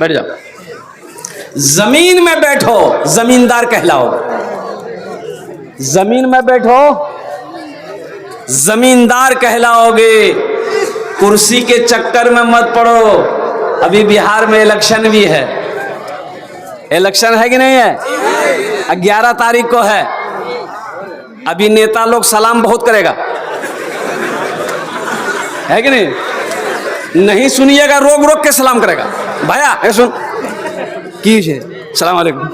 बैठ जाओ। जमीन में बैठो, जमींदार कहलाओ। जमीन में बैठो, जमींदार कहलाओगे। कुर्सी के चक्कर में मत पड़ो। अभी बिहार में इलेक्शन भी है। इलेक्शन है कि नहीं है? 11 तारीख को है। अभी नेता लोग सलाम बहुत करेगा, है कि नहीं? नहीं सुनिएगा, रोक रोक के सलाम करेगा। भैया ये सुन की सलाम वालेकुम।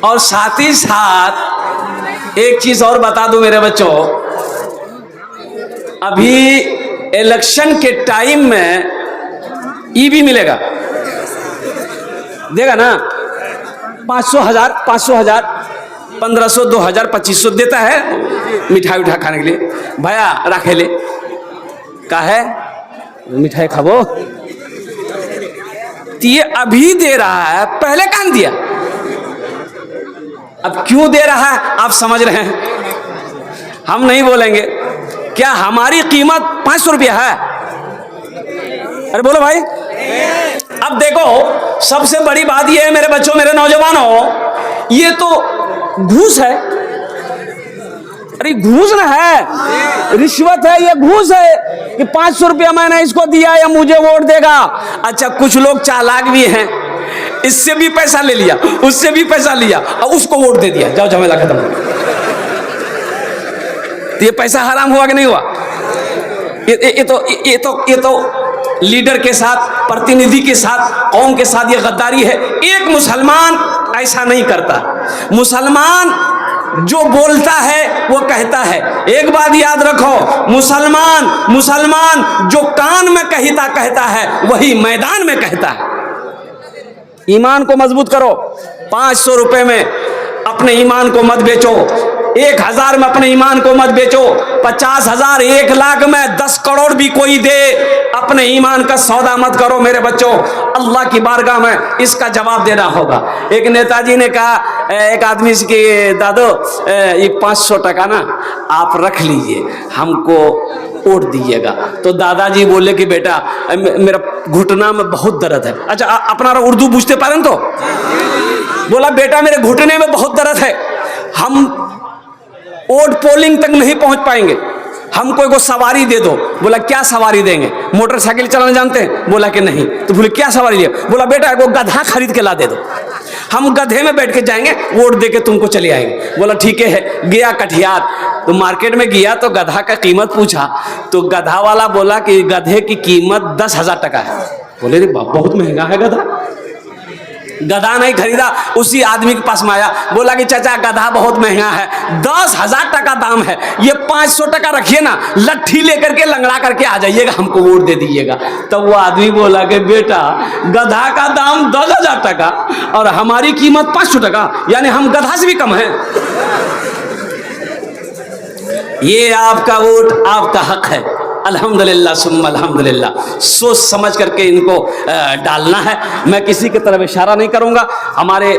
और साथ ही साथ एक चीज और बता दूं मेरे बच्चों, अभी इलेक्शन के टाइम में ईवी मिलेगा, देगा ना? 500 हजार 1500 2000 2500 देता है मिठाई उठा खाने के लिए। भैया रखे ले का है मिठाई खाबो। ये अभी दे रहा है, पहले कहाँ दिया? अब क्यों दे रहा है आप समझ रहे हैं। हम नहीं बोलेंगे। क्या हमारी कीमत 500 रुपया है? अरे बोलो भाई। अब देखो, सबसे बड़ी बात यह है मेरे बच्चों, मेरे नौजवानों, ये तो घूस है। अरे घूस ना है, रिश्वत है, ये घूस है कि 500 रुपया मैंने इसको दिया या मुझे वोट देगा। अच्छा, कुछ लोग चालाक भी हैं, इससे भी पैसा ले लिया, उससे भी पैसा लिया और उसको वोट दे दिया। जाओ झमेला खत्म। तो ये पैसा हराम हुआ कि नहीं हुआ? ये तो लीडर के साथ, प्रतिनिधि के साथ, कौम के साथ ये गद्दारी है। एक मुसलमान ऐसा नहीं करता। मुसलमान जो बोलता है वो कहता है। एक बात याद रखो, मुसलमान जो कान में कहता है वही मैदान में कहता है। ईमान को मजबूत करो। 500 रुपए में अपने ईमान को मत बेचो। 1000 में अपने ईमान को मत बेचो। 50,000 1 लाख में 10 करोड़ भी कोई दे, अपने ईमान का सौदा मत करो मेरे बच्चों। अल्लाह की बारगाह में इसका जवाब देना होगा। एक नेताजी ने कहा एक आदमी से कि दादो ये 500 टका ना आप रख लीजिए, हमको वोट दीजिएगा। तो दादाजी बोले कि बेटा मेरा घुटना में बहुत दर्द है। अच्छा, अपना उर्दू पूछते पारे तो? बोला बेटा मेरे घुटने में बहुत दर्द है, हम वोट पोलिंग तक नहीं पहुंच पाएंगे, हमको एगो सवारी दे दो। बोला क्या सवारी देंगे? मोटरसाइकिल चलाना जानते हैं? बोला कि नहीं। तो बोले क्या सवारी दे? बोला बेटा एगो गधा खरीद के ला दे दो, हम गधे में बैठ के जाएंगे, वोट दे के तुमको चले आएंगे। बोला ठीक है। गया कटिहार, तो मार्केट में गया तो गधा का कीमत पूछा, तो गधा वाला बोला कि गधे की कीमत 10,000 टका है। बोले रे बाप, बहुत महंगा है गधा। गधा नहीं खरीदा, उसी आदमी के पास में आया, बोला कि चाचा गधा बहुत महंगा है, 10,000 टका दाम है, ये 500 टका रखिए ना, लट्ठी लेकर के लंगड़ा करके आ जाइएगा, हमको वोट दे दीजिएगा। तब वो आदमी बोला कि बेटा गधा का दाम 10,000 टका और हमारी कीमत 500 टका, यानी हम गधा से भी कम हैं। ये आपका वोट आपका हक है। अल्हम्दुलिल्लाह सुम्मा अल्हम्दुलिल्लाह। सोच समझ करके इनको डालना है। मैं किसी की तरफ इशारा नहीं करूंगा। हमारे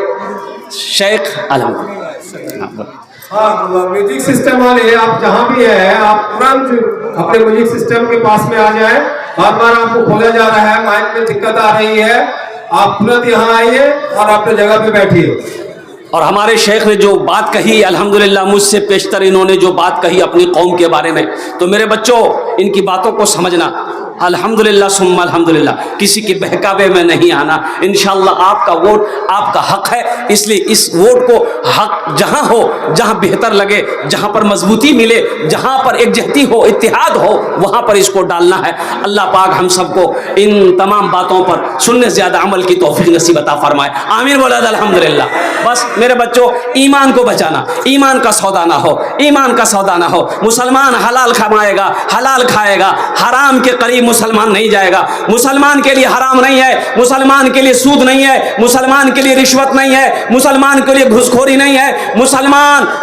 शेख अल्हम्दुलिल्लाह। हाँ, म्यूजिक सिस्टम वाले आप जहाँ भी है, आप तुरंत अपने म्यूजिक सिस्टम के पास में आ जाए। बार बार आपको खोला जा रहा है, माइक में दिक्कत आ रही है, आप तुरंत यहाँ आइए और अपने जगह पे बैठिए। और हमारे शेख ने जो बात कही अल्हम्दुलिल्लाह, मुझसे पेशतर इन्होंने जो बात कही अपनी कौम के बारे में, तो मेरे बच्चों इनकी बातों को समझना। अल्हम्दुलिल्लाह सुम्मा अल्हम्दुलिल्लाह, किसी के बहकावे में नहीं आना। इंशाअल्लाह आपका वोट आपका हक है, इसलिए इस वोट को हक जहां हो, जहां बेहतर लगे, जहां पर मजबूती मिले, जहां पर एकजहती हो, इत्तेहाद हो, वहां पर इसको डालना है। अल्लाह पाक हम सबको इन तमाम बातों पर सुनने से ज्यादा अमल की तौफीक नसीब अता फरमाए। आमीन बोला अल्हम्दुलिल्लाह। बस मेरे बच्चों, ईमान को बचाना, ईमान का सौदा ना हो, ईमान का सौदा ना हो। मुसलमान हलाल कमाएगा, हलाल खाएगा, हराम के करीब मुसलमान नहीं जाएगा। मुसलमान के लिए हराम नहीं है, मुसलमान के लिए सूद नहीं है, मुसलमान के लिए रिश्वत नहीं है, मुसलमान के लिए घूसखोरी नहीं है।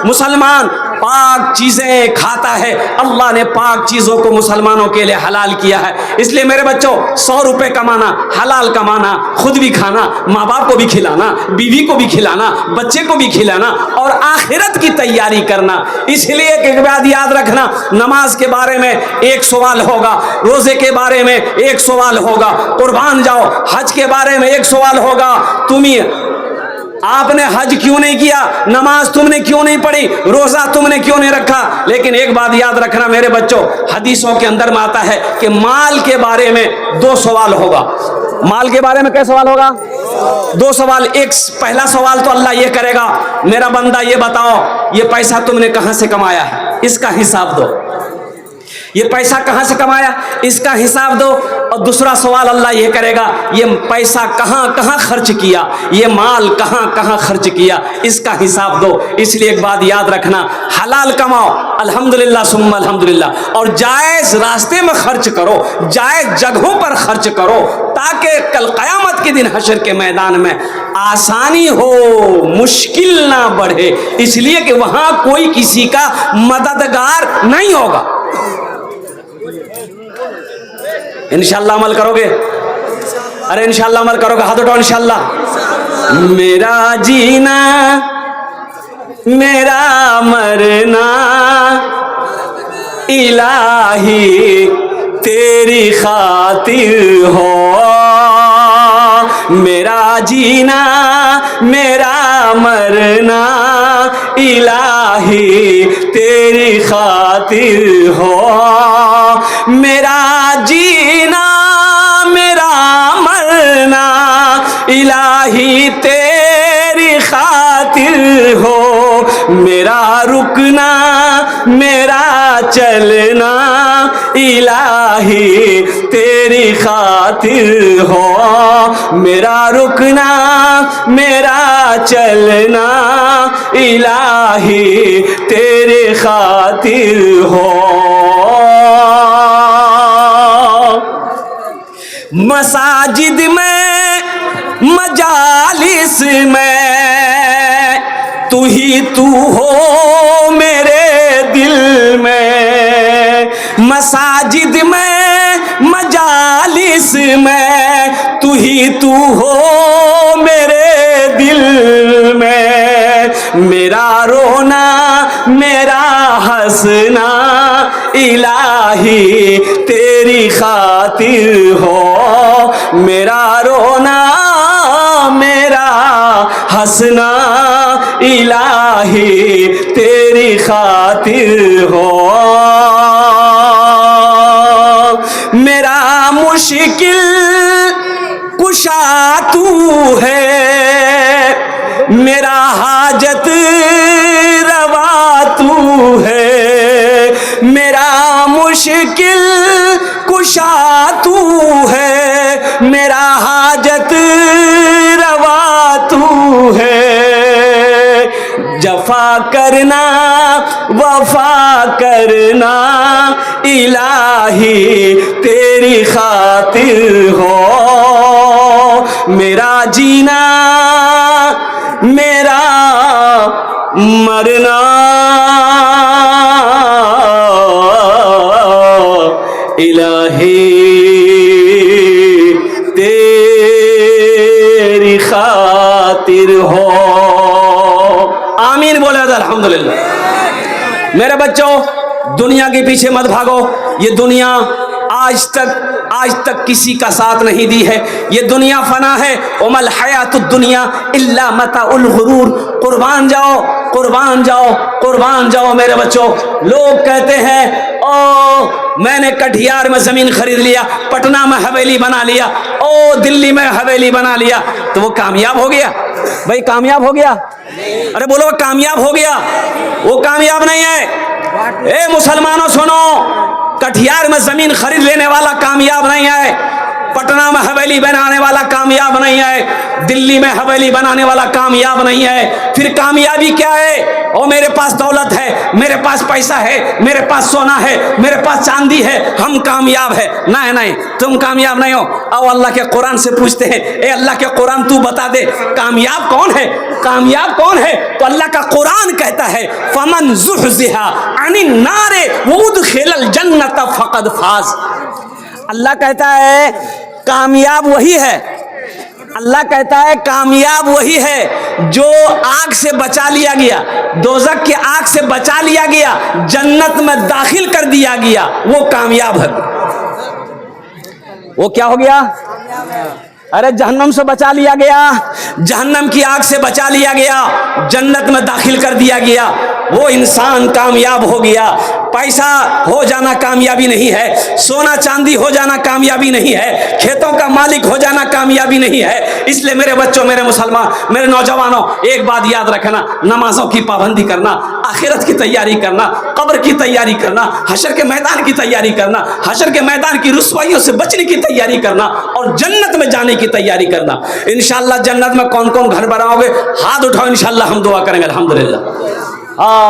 मुसलमान पाक चीजें खाता है। अल्लाह ने पाक चीजों को मुसलमानों के लिए हलाल किया है। इसलिए मेरे बच्चों, 100 रुपए कमाना, हलाल कमाना, खुद भी खाना, माँ बाप को भी खिलाना, बीवी को भी खिलाना, बच्चे को भी खिलाना और आखिरत की तैयारी करना। इसलिए एक बात याद रखना, नमाज के बारे में एक सवाल होगा, रोजे के बारे में एक सवाल होगा, कुर्बान जाओ, हज के बारे में एक सवाल होगा, आपने हज क्यों नहीं किया, नमाज तुमने क्यों नहीं पढ़ी, रोजा तुमने क्यों नहीं रखा। लेकिन एक बात याद रखना मेरे बच्चों, हदीसों के अंदर में आता है कि माल के बारे में 2 सवाल होगा। माल के बारे में क्या सवाल होगा? 2 सवाल। एक पहला सवाल तो अल्लाह ये करेगा, मेरा बंदा ये बताओ ये पैसा तुमने कहां से कमाया है, इसका हिसाब दो। ये पैसा कहां से कमाया, इसका हिसाब दो। और दूसरा सवाल अल्लाह यह करेगा, ये पैसा कहां कहां खर्च किया, ये माल कहां कहां खर्च किया, इसका हिसाब दो। इसलिए एक बात याद रखना, हलाल कमाओ, अल्हम्दुलिल्लाह सुम्मा अल्हम्दुलिल्लाह, और जायज रास्ते में खर्च करो, जायज जगहों पर खर्च करो, ताकि कल क़यामत के दिन हशर के मैदान में आसानी हो, मुश्किल ना बढ़े। इसलिए कि वहां कोई किसी का मददगार नहीं होगा। इंशाअल्लाह अमल करोगे? अरे इंशाअल्लाह अमल करोगे? हाथ उठाओ इंशाअल्लाह। मेरा जीना मेरा मरना इलाही तेरी खातिर हो, मेरा जीना मेरा मरना इलाही तेरी खातिर हो, मेरा जीना मेरा मरना इलाही तेरी खातिर हो, मेरा रुकना मेरा चलना इलाही तेरी खातिर हो, मेरा रुकना मेरा चलना इलाही तेरे खातिर हो। मसाजिद में मजालिस में तू ही तू हो मेरे दिल में, मसाजिद में मजालिस में तू ही तू हो मेरे दिल में, मेरा रोना मेरा हंसना इलाही तेरी खातिर हो, मेरा रोना मेरा हंसना इलाही तेरी खातिर हो, मेरा मुश्किल कुशा तू है, मेरा हाजत रवा तू है, मेरा मुश्किल कुशा तू है, मेरा हाजत रवा तू है, जफा करना वफा करना इलाही तेरी खातिर हो, मेरा जीना मेरा मरना इलाही तेरी खातिर हो। आमीन बोले अल्हम्दुलिल्लाह। मेरे बच्चों, दुनिया के पीछे मत भागो। ये दुनिया आज तक किसी का साथ नहीं दी है। ये दुनिया फना है। उमल हयातुद दुनिया इल्ला मताउल गुरूर। कुर्बान जाओ, कुर्बान जाओ, कुर्बान जाओ मेरे बच्चों। लोग कहते हैं ओ मैंने कटिहार में जमीन खरीद लिया, पटना में हवेली बना लिया, ओ दिल्ली में हवेली बना लिया, तो वो कामयाब हो गया? भाई कामयाब हो गया? अरे बोलो कामयाब हो गया? वो कामयाब नहीं है। ए मुसलमानों सुनो, कटिहार में जमीन खरीद लेने वाला कामयाब नहीं है, पटना में हवेली बनाने वाला कामयाब नहीं है, दिल्ली में हवेली बनाने वाला कामयाब नहीं है। फिर कामयाबी क्या है? ओ मेरे पास दौलत है, मेरे पास पैसा है, मेरे पास सोना है, मेरे पास चांदी है, हम कामयाब है। नहीं नहीं, तुम कामयाब नहीं हो। अब अल्लाह के कुरान से पूछते हैं, ए अल्लाह के कुरान तू बता दे कामयाब कौन है, कामयाब कौन है? तो अल्लाह का कुरान कहता है फमन ज़ुहज़िहा अनिन नारे वउदखिलल जन्नत फ़क़द फाज़। अल्लाह कहता है कामयाब वही है, अल्लाह कहता है कामयाब वही है जो आग से बचा लिया गया, दोज़ख के आग से बचा लिया गया, जन्नत में दाखिल कर दिया गया, वो कामयाब है। वो क्या हो गया? अरे जहन्नम से बचा लिया गया, जहन्नम की आग से बचा लिया गया, जन्नत में दाखिल कर दिया गया, वो इंसान कामयाब हो गया। पैसा हो जाना कामयाबी नहीं है, सोना चांदी हो जाना कामयाबी नहीं है, खेतों का मालिक हो जाना कामयाबी नहीं है। इसलिए मेरे बच्चों, मेरे मुसलमान, मेरे नौजवानों, एक बात याद रखना, नमाजों की पाबंदी करना, आखिरत की तैयारी करना, कब्र की तैयारी करना, हशर के मैदान की तैयारी करना, हशर के मैदान की रुसवाइयों से बचने की तैयारी करना और जन्नत में जाने की तैयारी करना। इंशाअल्लाह जन्नत में कौन कौन घर बनाओगे? हाथ उठाओ, इंशाअल्लाह हम दुआ करेंगे। अल्हम्दुलिल्लाह।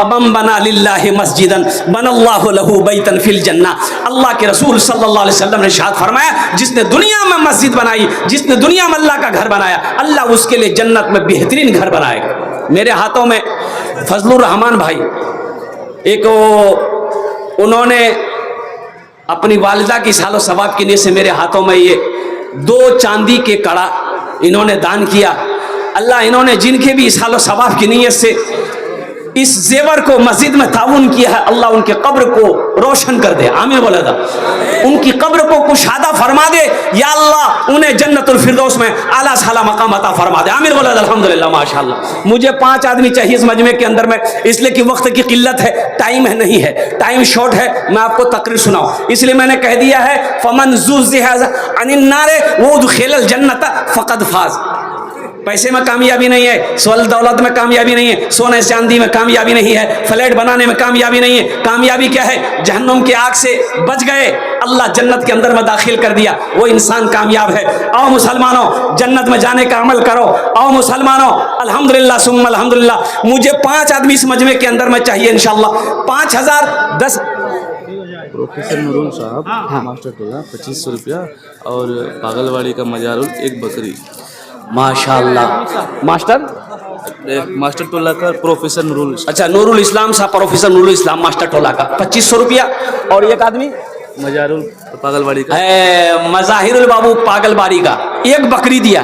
मन बना लिल्लाहि मस्जिदन बनल्लाहु लहू बैतन फिल जन्ना। अल्लाह के रसूल सल्लल्लाहु अलैहि वसल्लम ने इरशाद फरमाया, जिसने दुनिया में मस्जिद बनाई, जिसने दुनिया में अल्लाह का घर बनाया, अल्लाह उसके लिए जन्नत में बेहतरीन घर बनाएगा। मेरे हाथों में फजलुर रहमान भाई, एक उन्होंने अपनी वालिदा की सालो सवाब की नीयत से मेरे हाथों में ये 2 चांदी के कड़ा इन्होंने दान किया। अल्लाह इन्होंने जिनके भी सालो सवाब की नीयत से इस जेवर को मस्जिद में ताउन किया है, अल्लाह उनके कब्र को रोशन कर दे। आमीन बोला था। उनकी कब्र को कुशादा फरमा दे, या अल्लाह उन्हें जन्नतुल फिरदौस में आला साला मकाम अता फरमा दे। आमीन बोला था। अल्हम्दुलिल्लाह, माशाअल्लाह। मुझे 5 आदमी चाहिए इस मजमे के अंदर में, इसलिए कि वक्त की किल्लत है, टाइम है नहीं है, टाइम शॉर्ट है। मैं आपको तकरीर सुनाऊं, इसलिए मैंने कह दिया है फमन ज़ुहज़िहा अनिन नारे वउदखिलल जन्नत फ़क़द फाज़। पैसे में कामयाबी नहीं है, सोल दौलत में कामयाबी नहीं है, सोने चांदी में कामयाबी नहीं है, फ्लैट बनाने में कामयाबी नहीं है। कामयाबी क्या है? जहन्नुम की आग से बच गए, अल्लाह जन्नत के अंदर में दाखिल कर दिया, वो इंसान कामयाब है। आओ मुसलमानों, जन्नत में जाने का अमल करो। आओ मुसलमानों, अल्हम्दुलिल्लाह सुम्मा अल्हम्दुलिल्लाह। मुझे 5 आदमी इस मजमे के अंदर में चाहिए इंशाअल्लाह। 5010 प्रोफेसर नूरुल साहब, मास्टर टोला 2500 रुपया, और पागलवाड़ी का मजारुल एक बकरी। माशाअल्लाह। मास्टर टोला का प्रोफेसर नूरुल, अच्छा, नूरुल इस्लाम साहब, प्रोफेसर नूरुल इस्लाम मास्टर टोला का 2500 रुपया। और एक आदमी मजारुल पागलवाड़ी का, मजाहिरुल बाबू पागलबाड़ी का एक बकरी दिया।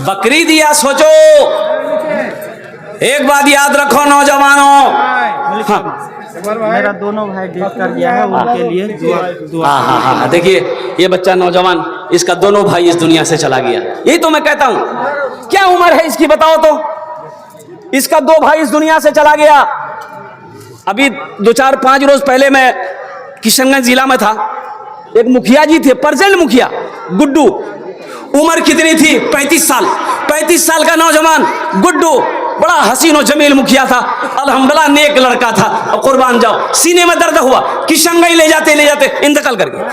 बकरी दिया। सोचो, एक बात याद रखो नौजवानों, मेरा दोनों भाई गिफ्ट कर दिया है, उनके लिए दुआ। हाँ, देखिए ये बच्चा नौजवान, इसका दोनों भाई इस दुनिया से चला गया। यही तो मैं कहता हूँ, क्या उम्र है इसकी बताओ तो? इसका 2 भाई इस दुनिया से चला गया। अभी 2-4-5 रोज पहले मैं किशनगंज जिला में था, एक मुखिया जी थे, प्रेजेंट मुखिया गुड्डू। उम्र कितनी थी? 35 साल। 35 साल का नौजवान गुड्डू, बड़ा हसीन और जमील मुखिया था, अल्हम्दुलिल्लाह नेक लड़का था। और कुर्बान जाओ, सीने में दर्द हुआ, किशनगंज ले जाते इंतकाल कर गए।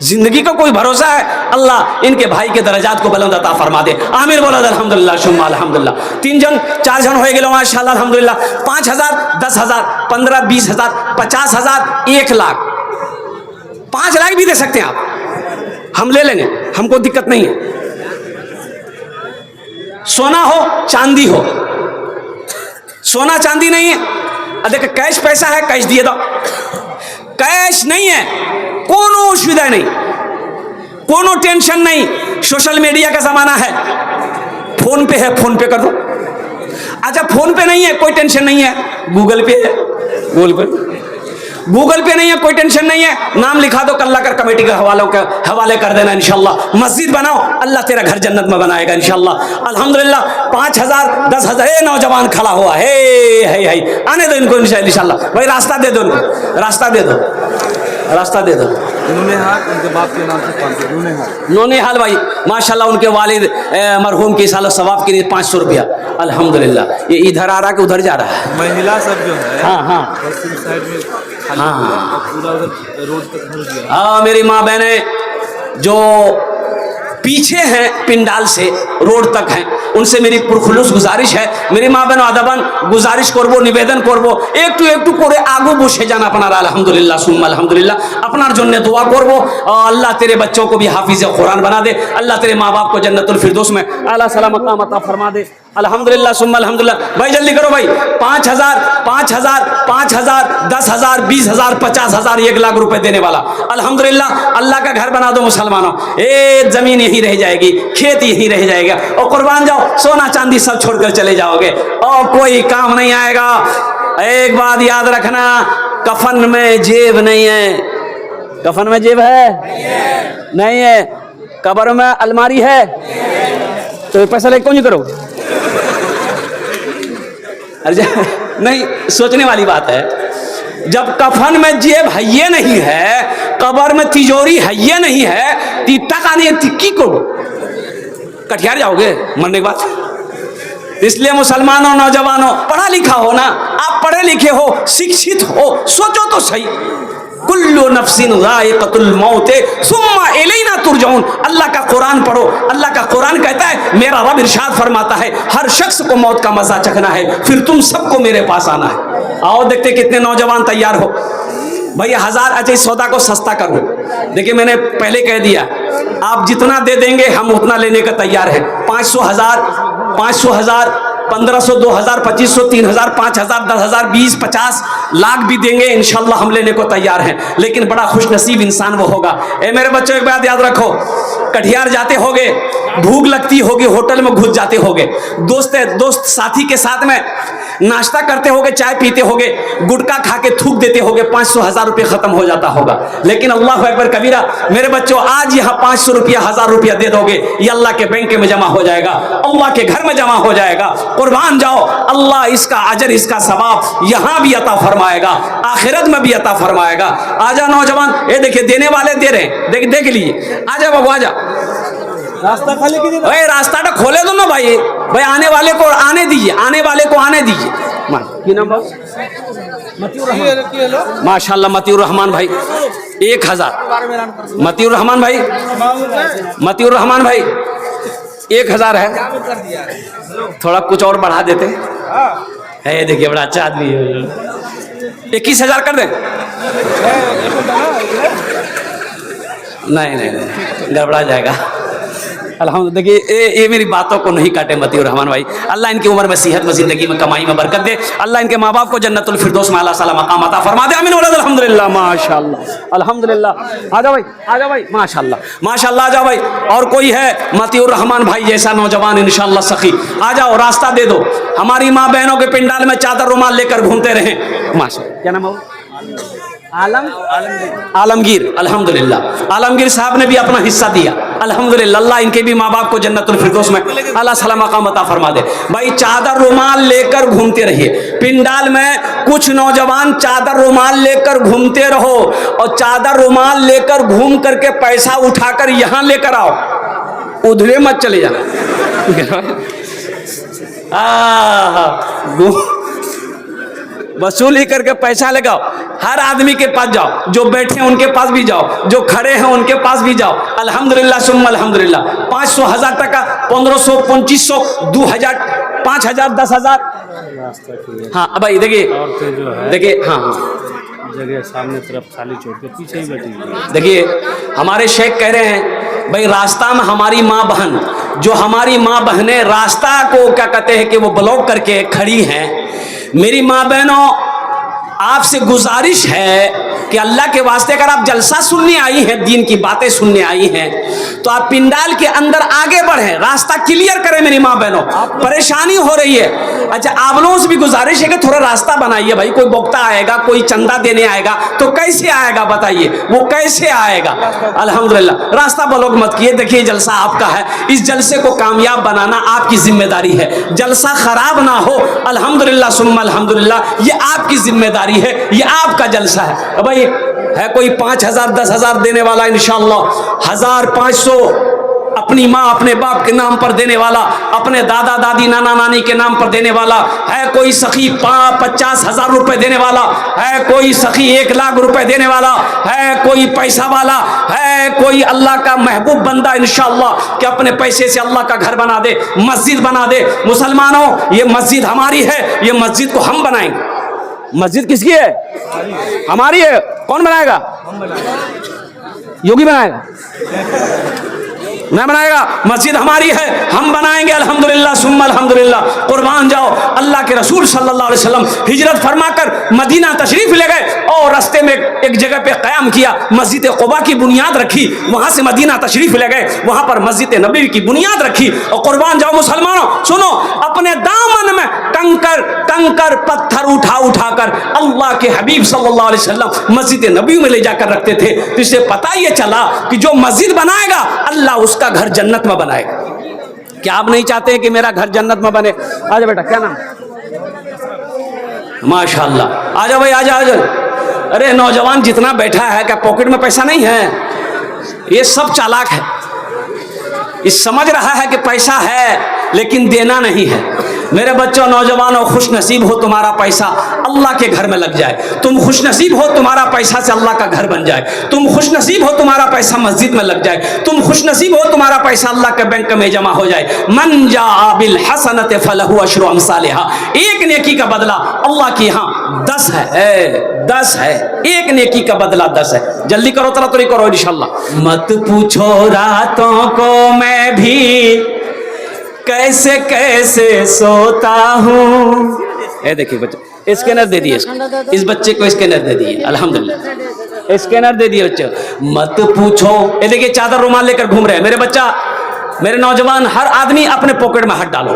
जिंदगी का कोई भरोसा है? अल्लाह इनके भाई के दर्जात को बुलंद अता फरमा दे। आमीर बोला अल्हम्दुलिल्लाह सुम्मा अल्हम्दुलिल्लाह। 3 जन 4 जन हो गए माशाअल्लाह अल्हम्दुलिल्लाह। 5000, 10,000, 15, 20,000, 50,000, 1 लाख, 5 लाख भी दे सकते हैं आप, हम ले लेंगे, हमको दिक्कत नहीं है। सोना हो चांदी हो, सोना चांदी नहीं है। देखो कैश पैसा है, कैश दिए दो। कैश नहीं है, कोनो असुविधा नहीं, कोनो टेंशन नहीं। सोशल मीडिया का जमाना है, फोन पे है, फोन पे कर दो। अच्छा फोन पे नहीं है, कोई टेंशन नहीं है, गूगल पे है, गूगल पे नहीं है, कोई टेंशन नहीं है। नाम लिखा दो, कल्ला कर कमेटी के हवाले कर देना इंशाल्लाह। मस्जिद बनाओ, अल्लाह तेरा घर जन्नत में बनाएगा इंशाल्लाह। अल्हम्दुलिल्लाह। 5,000, 10,000। ए नौजवान खड़ा हुआ है, आने दो इनको इंशाल्लाह। भाई रास्ता दे दो उनको, रास्ता दे दो, रास्ता दे दो। उनके बाप के नाम से नोनेहाल भाई माशाल्लाह, उनके वालिद मरहूम की सालो सवाब के लिए 500 रुपया। अल्हम्दुलिल्लाह। ये इधर आ रहा कि उधर जा रहा है? महिला सब जो है, हाँ, साइड में पूरा रोड तक भर गया। हाँ, मेरी माँ बहने जो पीछे हैं पिंडाल से रोड तक हैं, उनसे मेरी पुरखुलूस गुजारिश है, मेरी माँ बहन आदाबान गुजारिश करबो, निवेदन करबो, একটু করে আগু বসে যান আপনারা। अल्हम्दुलिल्लाह सुम्मा अल्हम्दुलिल्लाह, अपनार जन्ने दुआ करबो। अल्लाह तेरे बच्चों को भी हाफिज कुरान बना दे, अल्लाह तेरे माँ बाप को जन्नतुल फिरदौस में आला सलाम मकाम अता फरमा दे। अल्हम्दुलिल्लाह सुम्मा अल्हम्दुलिल्लाह। भाई जल्दी करो भाई, 5,000 5,000 5,000 10,000 20,000 50,000 1 लाख रुपए देने वाला। अल्हम्दुलिल्लाह, अल्लाह का घर बना दो मुसलमानों, एक जमीन यहीं रह जाएगी, खेत यहीं रह जाएगा, और कुर्बान जाओ, सोना चांदी सब छोड़कर चले जाओगे और कोई काम नहीं आएगा। एक बात याद रखना, कफन में जेब नहीं है, कफन में जेब है नहीं है, कब्र में अलमारी है, तो पैसा लेके क्यों नहीं करो? अरे नहीं, सोचने वाली बात है। जब कफन में जेब है ये नहीं है, कब्र में तिजोरी है ये नहीं है, तीता का नहीं तिक्की को कटिहार जाओगे मरने के बाद। इसलिए मुसलमानों, नौजवानों, पढ़ा लिखा हो ना, आप पढ़े लिखे हो, शिक्षित हो, सोचो तो सही। कुल्लु नफ्सिन ज़ाइक़तुल मौत सुम्मा इलैना तुरजऊन। अल्लाह का कुरान पढ़ो, अल्लाह का कुरान कहता है, मेरा रब इरशाद फरमाता है, हर शख्स को मौत का मजा चखना है, फिर तुम सबको मेरे पास आना है। आओ देखते कितने नौजवान तैयार हो। भैया 1000, अच्छा इस सौदा को सस्ता कर दो। देखिए मैंने पहले कह दिया, आप जितना दे देंगे हम उतना लेने का तैयार है। 500 1000 500 1000 1500 2000 2500 3000 5000 10,000 20 50 लाख भी देंगे इंशाल्लाह हम लेने को तैयार हैं। लेकिन बड़ा खुश नसीब इंसान वो होगा। ए मेरे बच्चों एक बात याद रखो, कटिहार जाते होगे, भूख लगती होगी, होटल में घुस जाते होगे, दोस्त साथी के साथ में नाश्ता करते होगे, चाय पीते होगे, गुटखा खा के थूक देते होगे, 500 1000 रुपये खत्म हो जाता होगा। लेकिन अल्लाह अकबर कबीरा, मेरे बच्चों आज यहाँ 500 रुपया 1000 रुपया दे दोगे, ये अल्लाह के बैंक में जमा हो जाएगा, अल्लाह के घर में जमा हो जाएगा। कुर्बान जाओ, अल्लाह इसका अजर, इसका सवाब यहाँ भी अता फरमाएगा, आखिरत में भी अता फरमाएगा। आजा नौजवान, ये देखिए देने वाले दे रहे हैं, देख लीजिए। आजा बाबू आजा, रास्ता खाली कीजिए भाई, रास्ता तो खोले दो ना भाई, आने वाले को आने दीजिए, आने वाले को आने दीजिए। माशाल्लाह मतीउर रहमान भाई 1000, मतीउर रहमान भाई 1000 है, थोड़ा कुछ और बढ़ा देते है। देखिए बड़ा अच्छा आदमी है, 21,000 कर दें? नहीं गड़बड़ा जाएगा। अल्हम्दुलिल्लाह, देखिए ये मेरी बातों को नहीं काटे मतीउर रहमान भाई। अल्लाह इनकी उम्र में, सेहत में, जिंदगी में, कमाई में बरकत दे। अल्लाह इनके माँ बाप को जन्नतुल फिरदौस में आला साला मकाम अता फरमा दे। आमीन वलद अल्हम्दुलिल्लाह। माशाल्लाह अल्हम्दुलिल्लाह। आजा भाई माशाल्लाह माशाल्लाह। आ जाओ भाई, और कोई है मतीउर रहमान भाई जैसा नौजवान इंशाल्लाह सखी? आ जाओ, रास्ता दे दो। हमारी माँ बहनों के पिंडाल में चादर रुमाल लेकर घूमते रहे। माशाल्लाह, क्या नाम है? आलमगीर। अल्हम्दुलिल्लाह, आलमगीर साहब ने भी अपना हिस्सा दिया। अल्हम्दुलिल्लाह, अल्लाह इनके भी माँ बाप को जन्नतुल फिरदौस में अल्लाह सलाम मकाम अता फरमा दे। भाई चादर रुमाल लेकर घूमते रहिए पिंडाल में। कुछ नौजवान चादर रुमाल लेकर घूमते रहो, और चादर रुमाल लेकर घूम करके पैसा उठाकर यहाँ लेकर आओ, उधरे मत चले जाना। वसूली करके पैसा लगाओ, हर आदमी के पास जाओ, जो बैठे हैं उनके पास भी जाओ, जो खड़े हैं उनके पास भी जाओ। अल्हम्दुलिल्लाह सुम्मा अल्हम्दुलिल्लाह। 500 1000 टका, 1500 2500 2000 5000 10,000। हाँ भाई देखिए हाँ जगह सामने तरफ खाली छोड़ के पीछे ही बैठी। देखिए हमारे शेख कह रहे हैं भाई, रास्ता में हमारी माँ बहन, जो हमारी माँ बहनें रास्ता को क्या कहते हैं कि वो ब्लॉक करके खड़ी हैं, मेरी माँ बहनों आपसे गुजारिश है कि अल्लाह के वास्ते अगर आप जलसा सुनने आई हैं, दीन की बातें सुनने आई हैं, तो आप पिंडाल के अंदर आगे बढ़ें, रास्ता क्लियर करें। मेरी माँ बहनों परेशानी हो रही है। अच्छा, आप लोगों से भी गुजारिश है कि थोड़ा रास्ता बनाइए भाई। कोई बोक्ता आएगा, कोई चंदा देने आएगा, तो कैसे आएगा बताइए, वो कैसे आएगा? अल्हम्दुलिल्लाह, रास्ता ब्लॉक मत किए। देखिए जलसा आपका है, इस जलसे को कामयाब बनाना आपकी जिम्मेदारी है। जलसा खराब ना हो, अल्हम्दुलिल्लाह सुम्मा अल्हम्दुलिल्लाह, ये आपकी जिम्मेदारी है, ये आपका जलसा है। है कोई 5000 10,000 देने वाला? इंशाअल्लाह 1500 अपनी माँ अपने बाप के नाम पर देने वाला, अपने दादा दादी नाना नानी के नाम पर देने वाला है, कोई सखी 50,000 रुपए देने वाला है, कोई सखी 1 लाख रुपए देने वाला है, कोई पैसा वाला है, कोई अल्लाह का महबूब बंदा इंशाअल्लाह कि अपने पैसे से अल्लाह का घर बना दे, मस्जिद बना दे। मुसलमानों, ये मस्जिद हमारी है, ये मस्जिद को हम बनाएंगे। मस्जिद किसकी है? हमारी है। कौन बनाएगा? योगी बनाएगा? नहीं बनाएगा। मस्जिद हमारी है, हम बनाएंगे अल्हम्दुलिल्लाह सुम्मा अल्हम्दुलिल्लाह। कुर्बान जाओ। अल्लाह के रसूल सल्लल्लाहु अलैहि वसल्लम हिजरत फरमाकर मदीना तशरीफ ले गए और रास्ते में एक जगह पे क़याम किया, मस्जिद कुबा की बुनियाद रखी, वहां से मदीना तशरीफ ले गए, वहां पर मस्जिद नबवी की बुनियाद रखी। और कुर्बान जाओ मुसलमानों, सुनो, अपने दामन में कंकर पत्थर उठा कर अल्लाह के हबीब सल्लल्लाहु अलैहि वसल्लम मस्जिद नबवी में ले जाकर रखते थे। तो इससे पता ये चला कि जो मस्जिद बनाएगा अल्लाह उसका घर जन्नत में बनाएगा। क्या आप नहीं चाहते हैं कि मेरा घर जन्नत में बने? आजा बेटा, क्या नाम? माशाअल्लाह। आजा भाई, आजा। अरे नौजवान जितना बैठा है, क्या पॉकेट में पैसा नहीं है? ये सब चालाक है, ये समझ रहा है कि पैसा है लेकिन देना नहीं है। मेरे बच्चों, नौजवानों, खुश नसीब हो तुम्हारा पैसा अल्लाह के घर में लग जाए। तुम खुश नसीब हो तुम्हारा पैसा से अल्लाह का घर बन जाए। तुम खुश नसीब हो तुम्हारा पैसा मस्जिद में लग जाए। तुम खुश नसीब हो तुम्हारा पैसा अल्लाह के बैंक में जमा हो जाए। मन जाअ बिल हसनत फलहु अशरु अमसालिहा। एक नेकी का बदला अल्लाह के यहाँ 10 है, 10 है। एक नेकी का बदला 10 है। जल्दी करो, तरी करो इंशाअल्लाह। मत पूछो रातों को मैं भी कैसे कैसे सोता हूँ। ये देखिए बच्चे, स्कैनर दे दिए इस बच्चे को, स्कैनर दे दिए अल्हम्दुलिल्लाह, स्कैनर दे दिए बच्चे। मत पूछो, ये देखिए चादर रुमाल लेकर घूम रहे हैं मेरे बच्चा, मेरे नौजवान, हर आदमी अपने पॉकेट में हाथ डालो,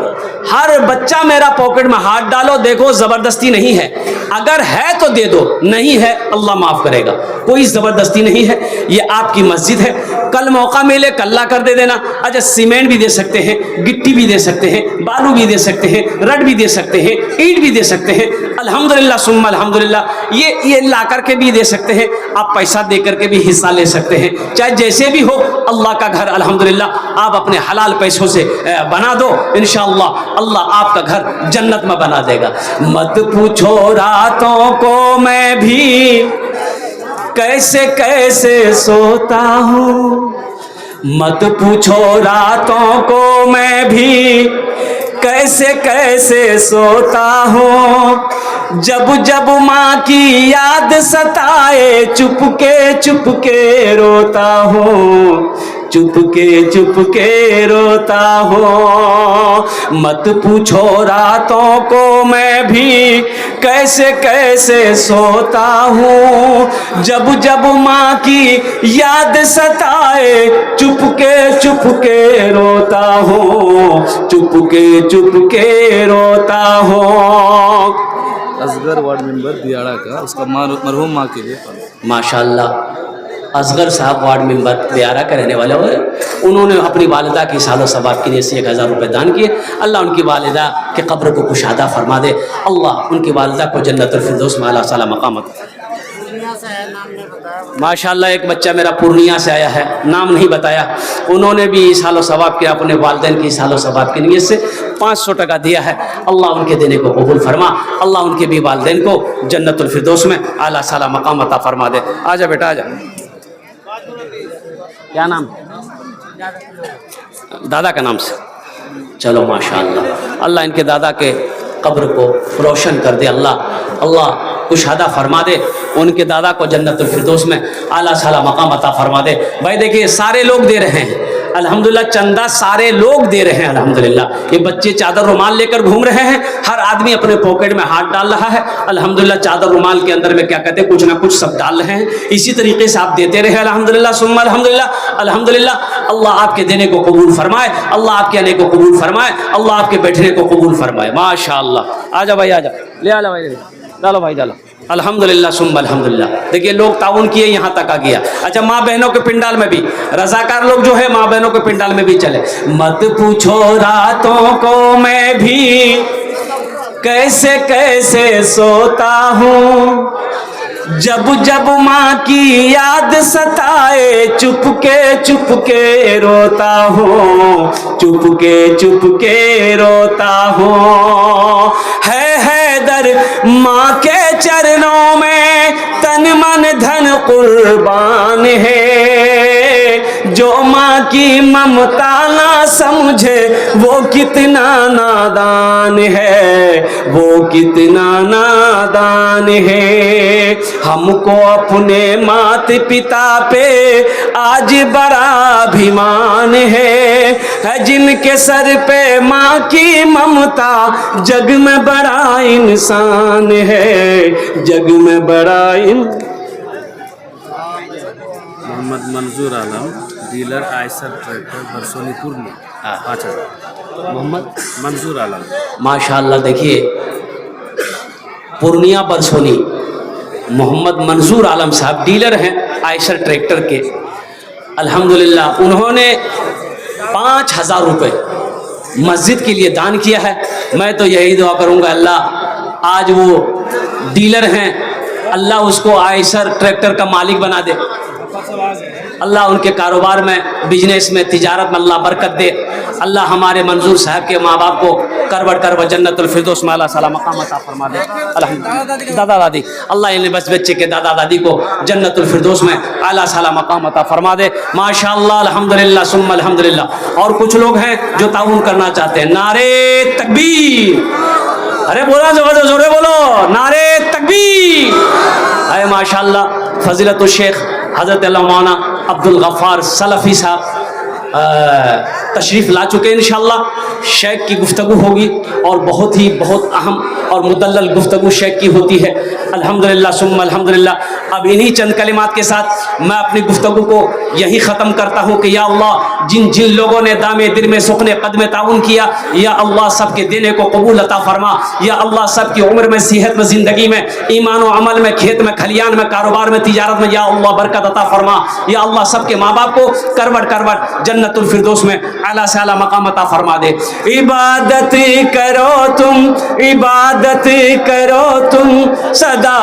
हर बच्चा मेरा पॉकेट में हाथ डालो। देखो जबरदस्ती नहीं है, अगर है तो दे दो, नहीं है अल्लाह माफ करेगा। कोई जबरदस्ती नहीं है, ये आपकी मस्जिद है। कल मौका मिले कल ला कर दे देना। अच्छा, सीमेंट भी दे सकते हैं, गिट्टी भी दे सकते हैं, बालू भी दे सकते हैं, रड भी दे सकते हैं, ईंट भी दे सकते हैं। अल्हम्दुलिल्लाह सुम्मा अल्हम्दुलिल्लाह। ये ला करके भी दे सकते हैं, आप पैसा दे करके भी हिस्सा ले सकते हैं। चाहे जैसे भी हो, अल्लाह का घर अल्हम्दुलिल्लाह आप अपने हलाल पैसों से बना दो, इंशाअल्लाह अल्लाह आपका घर जन्नत में बना देगा। मत पूछो रातों को मैं भी कैसे कैसे सोता हूँ। मत पूछो रातों को मैं भी कैसे कैसे सोता हूँ। जब जब माँ की याद सताए चुपके रोता हूँ, चुपके रोता हूँ। मत पूछो रातों को मैं भी कैसे कैसे सोता हूँ। जब जब माँ की याद सताए चुपके रोता हूँ, चुपके रोता हूँ। असगर वार्ड मेंबर दियाड़ा का, उसका मरहूम माँ के लिए माशाअल्लाह। असगर साहब वार्ड मेंबर दियारा का रहने वाले हुए, उन्होंने अपनी वालिदा की सालो सबाब के लिए से 1000 रुपये दान किए। अल्लाह उनकी वालिदा के कब्र को कुशादा फरमा दे, अल्लाह उनकी वालिदा को जन्नतुल फिरदौस में आला साला मकाम। माशाअल्लाह, एक बच्चा मेरा पूर्णिया से आया है, नाम नहीं बताया, उन्होंने भी सालो सबाब के अपने वालिदैन की सालो सबाब की नीयत से 500 टका दिया है। अल्लाह उनके देने को कबूल फरमा, अल्लाह उनके भी वालिदैन को जन्नतुल फिरदौस में आला साला मकाम अता फरमा दे। आजा बेटा आजा। क्या नाम? दादा का नाम से। चलो माशाअल्लाह, अल्लाह इनके दादा के कब्र को रोशन कर दे, अल्लाह कुशादा फरमा दे, उनके दादा को जन्नतुल फिरदौस में आला साला मकाम अता फरमा दे। भाई देखिए, सारे लोग दे रहे हैं अल्हम्दुलिल्लाह, चंदा सारे लोग दे रहे हैं अल्हम्दुलिल्लाह। ये बच्चे चादर रुमाल लेकर घूम रहे हैं, हर आदमी अपने पॉकेट में हाथ डाल रहा है अल्हम्दुलिल्लाह। चादर रुमाल के अंदर में क्या कहते हैं, कुछ ना कुछ सब डाल रहे हैं। इसी तरीके से आप देते रहे अल्हम्दुलिल्लाह सुम्मा अल्हम्दुलिल्लाह। अल्हम्दुलिल्लाह, अल्लाह आपके देने को कबूल फरमाए, अल्लाह आपके आने को कबूल फरमाए, अल्लाह आपके बैठने को कबूल फरमाए। माशाअल्लाह। आजा भाई आजा, ले आला भाई, डालो भाई डालो। अल्हम्दुलिल्लाह सुम्मा अल्हम्दुलिल्लाह। देखिए लोग ताउन किए, यहाँ तक आ गया। अच्छा, माँ बहनों के पिंडाल में भी रजाकार लोग जो है, माँ बहनों के पिंडाल में भी चले। मत पूछो रातों को मैं भी कैसे कैसे सोता हूँ। जब जब माँ की याद सताए चुपके रोता हूँ, चुपके रोता हूँ। है दर माँ के चरणों में तन मन धन कुर्बान है। जो माँ की ममता ना समझे वो कितना नादान है, वो कितना नादान है। हमको अपने माता पिता पे आज बड़ा अभिमान है। जिनके सर पे माँ की ममता जग में बड़ा इंसान है, जग में बड़ा मोहम्मद मंजूर आलम, डीलर आयसर ट्रैक्टर बरसोनी पूर्णी, 5000। मोहम्मद मंजूर आलम, माशाअल्लाह। देखिए पूर्णिया बरसोनी मोहम्मद मंजूर आलम साहब डीलर हैं आयशर ट्रैक्टर के। अल्हम्दुलिल्लाह उन्होंने 5000 रुपये मस्जिद के लिए दान किया है। मैं तो यही दुआ करूंगा अल्लाह आज वो डीलर हैं, अल्लाह उसको आयशर ट्रैक्टर का मालिक बना दे। अल्लाह उनके कारोबार में, बिजनेस में, तिजारत में अल्लाह बरकत दे। अल्लाह हमारे मंजूर साहब के माँ बाप को करवट जन्नतुल फिरदौस में अल्लाह सला मकाम अता फरमा दे। अल्हम्दुलिल्लाह दादा दादी, अल्लाह इन्हें बस बच्चे के दादा दादी को जन्नतुल फिरदौस में अल्लाह सला मकाम अता फरमा दे। माशाअल्लाह अल्हम्दुलिल्लाह सुम्मा अल्हम्दुलिल्लाह। और कुछ लोग हैं जो ताउन करना चाहते हैं। नारे तकबीर, अरे बोला जोरे बोलो, नारे तकबीर। अरे माशाअल्लाह फजीलतुल शेख हज़रत मौलाना अब्दुल गफ़ार सलफ़ी साहब तशरीफ़ ला चुके हैं। इंशाअल्लाह शेख की गुफ्तगू होगी और बहुत अहम और मुदल्लल गुफ्तगू शेख की होती है। अल्हम्दुलिल्लाह सुम्मा अल्हम्दुलिल्लाह। अब इन्हीं चंद कलिमात के साथ मैं अपनी गुफ्तगू को यही ख़त्म करता हूँ कि या अल्लाह जिन जिन लोगों ने दामे दिल में सुखने कदम ताउन किया, या अल्लाह सबके देने को कबूल अता फरमा। या अल्लाह सबकी उम्र में, सेहत में, ज़िंदगी में, ईमान व अमल में, खेत में, खलियान में, कारोबार में, तिजारत में या अल्लाह बरकत अता फरमा। या अल्लाह सबके माँ बाप को करवट जन्नतुल फिरदौस में आला से आला मकाम अता फरमा दे। इबादत करो तुम सदा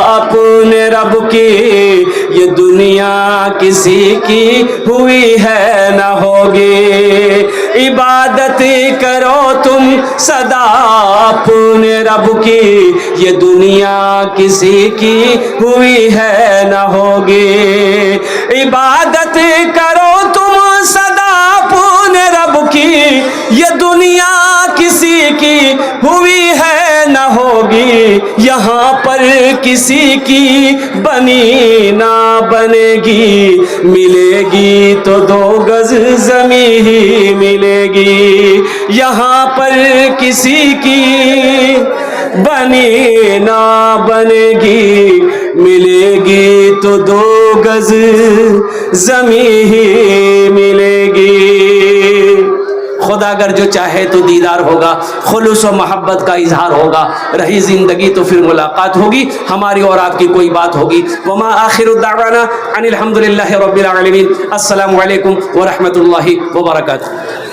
अपने रब की, ये दुनिया किसी की हुई है न होगी। इबादत करो तुम सदा अपने रब की, ये दुनिया किसी की हुई है न होगी। इबादत करो तुम सदा अपने रब की, ये दुनिया किसी की हुई है न होगी। यहाँ पर किसी की बनी ना बनेगी, मिलेगी तो 2 गज ज़मी ही मिलेगी। यहाँ पर किसी की बनी ना बनेगी, मिलेगी तो 2 गज ज़मी ही मिलेगी। खुदा अगर जो चाहे तो दीदार होगा, खुलूस व मोहब्बत का इजहार होगा। रही ज़िंदगी तो फिर मुलाकात होगी, हमारी और आपकी कोई बात होगी। वमा आखिरु दावाना अनिल हम्दुलिल्लाहि रब्बिल आलमीन। अस्सलामु अलैकुम व रहमतुल्लाहि व बरकातुहू।